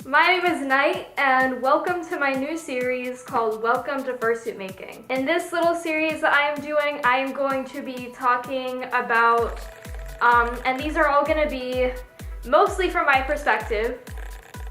My name is Night, and welcome to my new series called Welcome to Fursuit Making. In this little series that I am doing, I am going to be talking about, and these are all going to be mostly from my perspective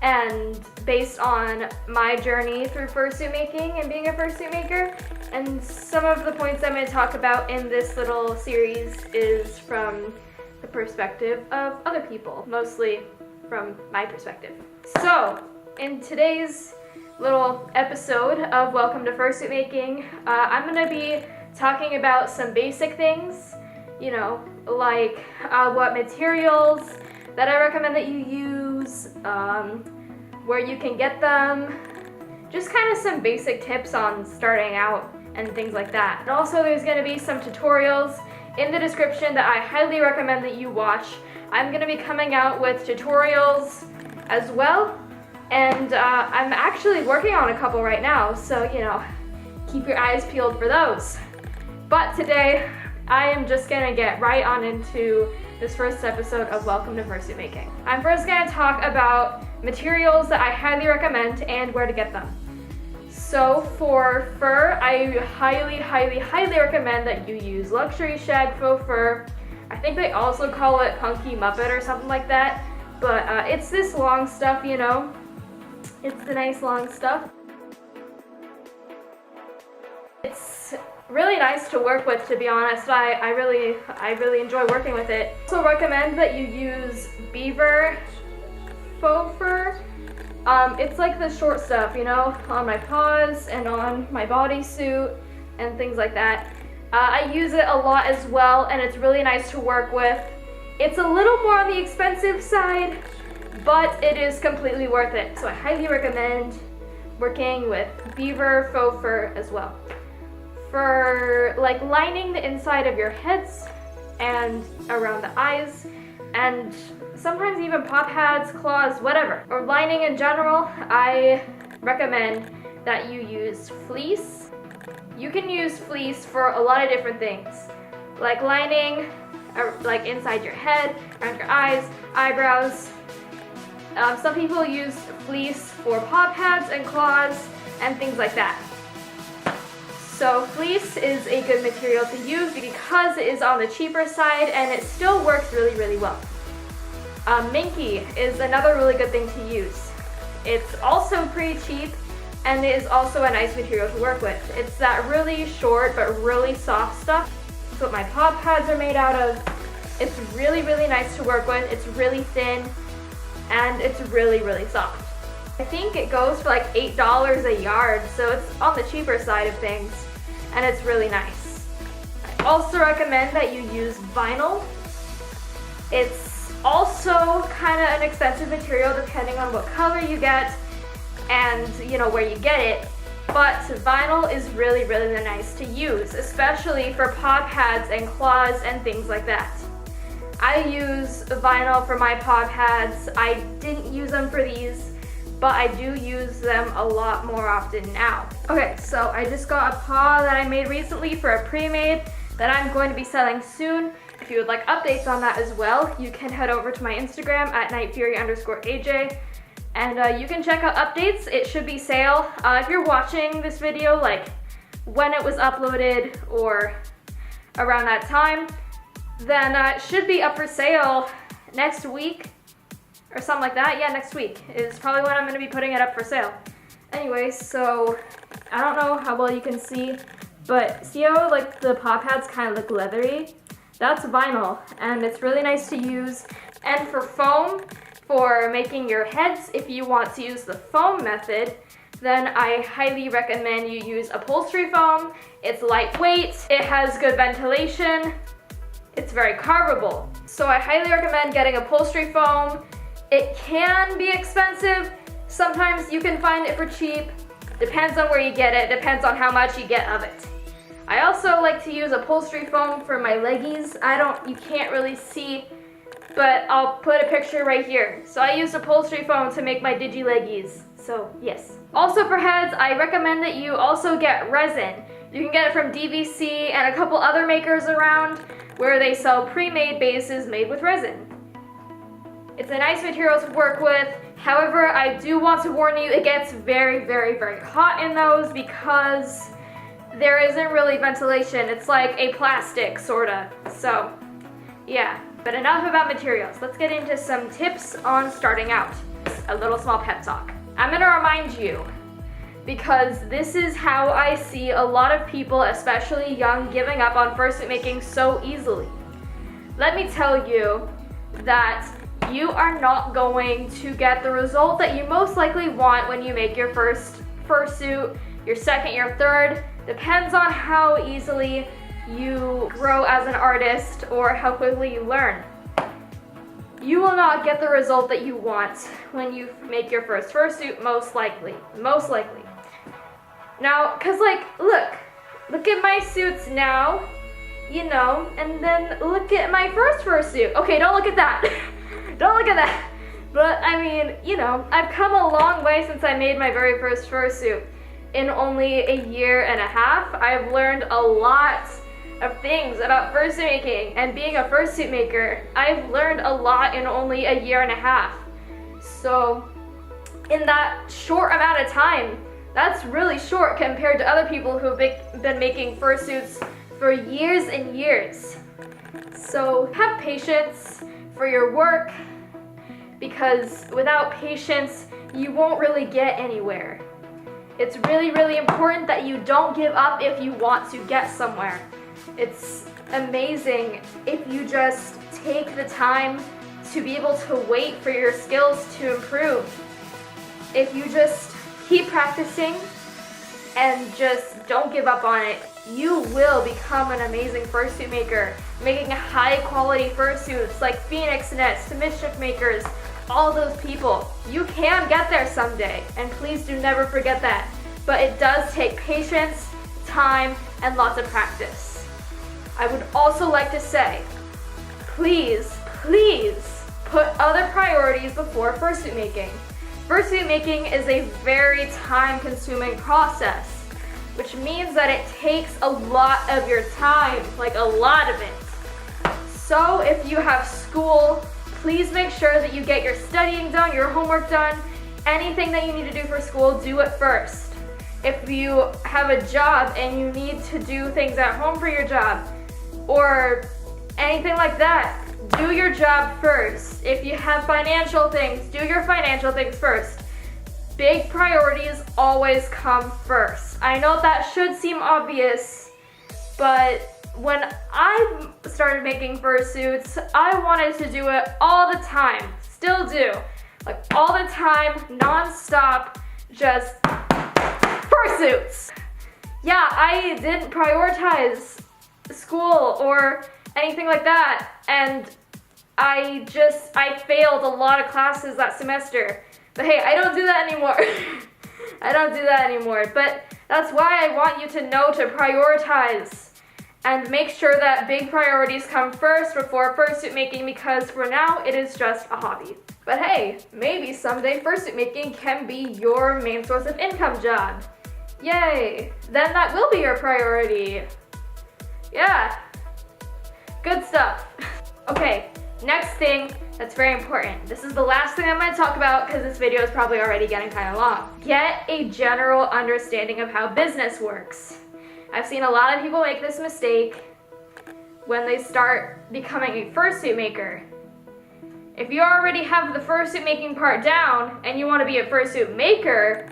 and based on my journey through fursuit making and being a fursuit maker. And some of the points I'm going to talk about in this little series is from the perspective of other people, mostly from my perspective. So, in today's little episode of Welcome to Fursuit Making, I'm going to be talking about some basic things, like what materials that I recommend that you use, where you can get them, just kind of some basic tips on starting out and things like that. And also there's going to be some tutorials in the description that I highly recommend that you watch. I'm going to be coming out with tutorials as well, and I'm actually working on a couple right now, so keep your eyes peeled for those. But today I am just going to get right on into this first episode of Welcome to Fursuit Making. I'm first going to talk about materials that I highly recommend and where to get them. So for fur, I highly recommend that you use luxury shag faux fur. I think they also call it Punky Muppet or something like that, but it's this long stuff, It's the nice long stuff. It's really nice to work with, to be honest. I really enjoy working with it. Also recommend that you use beaver faux fur. It's like the short stuff, on my paws and on my bodysuit and things like that. I use it a lot as well, and it's really nice to work with. It's a little more on the expensive side, but it is completely worth it. So I highly recommend working with beaver faux fur as well. For like lining the inside of your heads and around the eyes, and sometimes even paw pads, claws, whatever, or lining in general, I recommend that you use fleece. You can use fleece for a lot of different things, like lining, like inside your head, around your eyes, eyebrows. Some people use fleece for paw pads and claws and things like that. So fleece is a good material to use because it is on the cheaper side and it still works really well. Minky is another really good thing to use. It's also pretty cheap and it is also a nice material to work with. It's that really short but really soft stuff. That's what my paw pads are made out of. It's really nice to work with. It's really thin and it's really soft. I think it goes for like $8 a yard, so it's on the cheaper side of things, and it's really nice. I also recommend that you use vinyl. It's also kind of an expensive material depending on what color you get and where you get it, but vinyl is really nice to use, especially for paw pads and claws and things like that. I use vinyl for my paw pads. I didn't use them for these, but I do use them a lot more often now. Okay, so I just got a paw that I made recently for a pre-made that I'm going to be selling soon. If you would like updates on that as well, you can head over to my Instagram at nightfury_AJ, and you can check out updates. It should be sale. If you're watching this video, like when it was uploaded or around that time, then it should be up for sale next week or something like that. Yeah, next week is probably when I'm going to be putting it up for sale. Anyway, so I don't know how well you can see, but see how like the paw pads kind of look leathery? That's vinyl, and it's really nice to use. And for foam, for making your heads, if you want to use the foam method, then I highly recommend you use upholstery foam. It's lightweight, it has good ventilation, it's very carvable. So I highly recommend getting upholstery foam. It can be expensive. Sometimes you can find it for cheap. Depends on where you get it, depends on how much you get of it. I also like to use upholstery foam for my leggies. You can't really see, but I'll put a picture right here. So I use upholstery foam to make my digi leggies. So yes. Also for heads, I recommend that you also get resin. You can get it from DVC and a couple other makers around where they sell pre-made bases made with resin. It's a nice material to work with, However, I do want to warn you, it gets very, very, very hot in those because there isn't really ventilation. It's like a plastic, sorta. So, yeah. But enough about materials. Let's get into some tips on starting out. A little small pep talk. I'm gonna remind you, because this is how I see a lot of people, especially young, giving up on fursuit making so easily. Let me tell you that you are not going to get the result that you most likely want when you make your first fursuit, your second, your third. Depends on how easily you grow as an artist or how quickly you learn. You will not get the result that you want when you make your first fursuit, most likely. Now, cause like, look at my suits now, you know, and then look at my first fursuit. Okay, don't look at that. Don't look at that. But I mean, you know, I've come a long way since I made my very first fursuit. In only a year and a half, I've learned a lot of things about fursuit making and being a fursuit maker. I've learned a lot in only a year and a half. So in that short amount of time, that's really short compared to other people who've been making fursuits for years and years. So have patience for your work, because without patience, you won't really get anywhere. It's really, really important that you don't give up if you want to get somewhere. It's amazing if you just take the time to be able to wait for your skills to improve. If you just keep practicing and just don't give up on it, you will become an amazing fursuit maker, making high quality fursuits like Phoenix Nest, Mischief Makers, all those people. You can get there someday, and please do never forget that. But it does take patience, time, and lots of practice. I would also like to say, please put other priorities before fursuit making. Fursuit making is a very time-consuming process, which means that it takes a lot of your time, like a lot of it. So if you have school, please make sure that you get your studying done, your homework done. Anything that you need to do for school, do it first. If you have a job and you need to do things at home for your job, or anything like that, do your job first. If you have financial things, do your financial things first. Big priorities always come first. I know that should seem obvious, but when I started making fursuits, I wanted to do it all the time. Still do. Like all the time, non-stop, just fursuits. Yeah, I didn't prioritize school or anything like that, and I failed a lot of classes that semester. But hey, I don't do that anymore. I don't do that anymore. But that's why I want you to know to prioritize and make sure that big priorities come first before fursuit making, because for now it is just a hobby. But hey, maybe someday fursuit making can be your main source of income job. Yay! Then that will be your priority. Yeah. Good stuff. Okay, next thing that's very important. This is the last thing I'm going to talk about because this video is probably already getting kind of long. Get a general understanding of how business works. I've seen a lot of people make this mistake when they start becoming a fursuit maker. If you already have the fursuit making part down and you want to be a fursuit maker,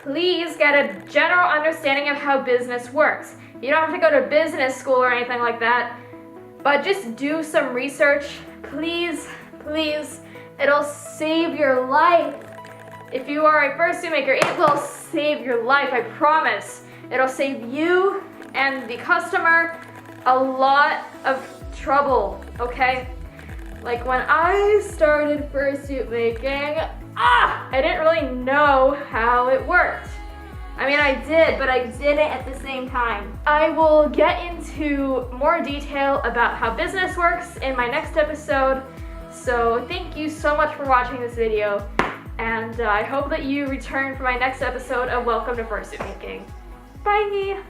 please get a general understanding of how business works. You don't have to go to business school or anything like that, but just do some research. Please, it'll save your life. If you are a fursuit maker, it will save your life, I promise. It'll save you and the customer a lot of trouble, okay? Like when I started fursuit making, I didn't really know how it worked. I mean, I did, but I didn't at the same time. I will get into more detail about how business works in my next episode. So thank you so much for watching this video, and I hope that you return for my next episode of Welcome to Fursuit Making. Bye!